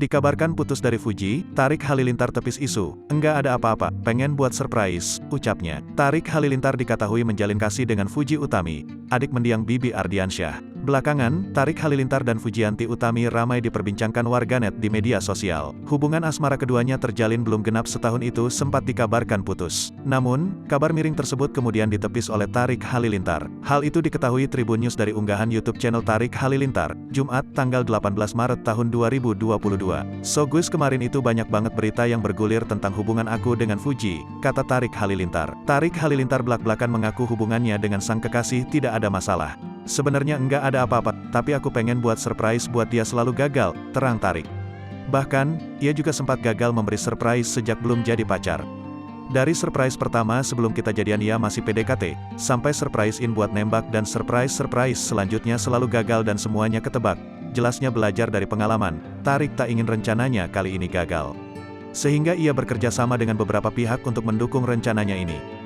Dikabarkan putus dari Fuji, Tarik Halilintar tepis isu. Enggak ada apa-apa, pengen buat surprise, ucapnya. Tarik Halilintar diketahui menjalin kasih dengan Fuji Utami, adik mendiang Bibi Ardiansyah. Belakangan, Tarik Halilintar dan Fujianti Utami ramai diperbincangkan warganet di media sosial. Hubungan asmara keduanya terjalin belum genap setahun itu sempat dikabarkan putus. Namun, kabar miring tersebut kemudian ditepis oleh Tarik Halilintar. Hal itu diketahui Tribun News dari unggahan YouTube channel Tarik Halilintar, Jumat, tanggal 18 Maret tahun 2022. "So Gus, kemarin itu banyak banget berita yang bergulir tentang hubungan aku dengan Fuji," kata Tarik Halilintar. Tarik Halilintar belak-belakan mengaku hubungannya dengan sang kekasih tidak ada masalah. "Sebenarnya enggak ada apa-apa, tapi aku pengen buat surprise buat dia, selalu gagal," terang Tarik. Bahkan, ia juga sempat gagal memberi surprise sejak belum jadi pacar. Dari surprise pertama sebelum kita jadian ia masih PDKT, sampai surprise-in buat nembak dan surprise-surprise selanjutnya selalu gagal dan semuanya ketebak. Jelasnya belajar dari pengalaman, Tarik tak ingin rencananya kali ini gagal. Sehingga ia bekerja sama dengan beberapa pihak untuk mendukung rencananya ini.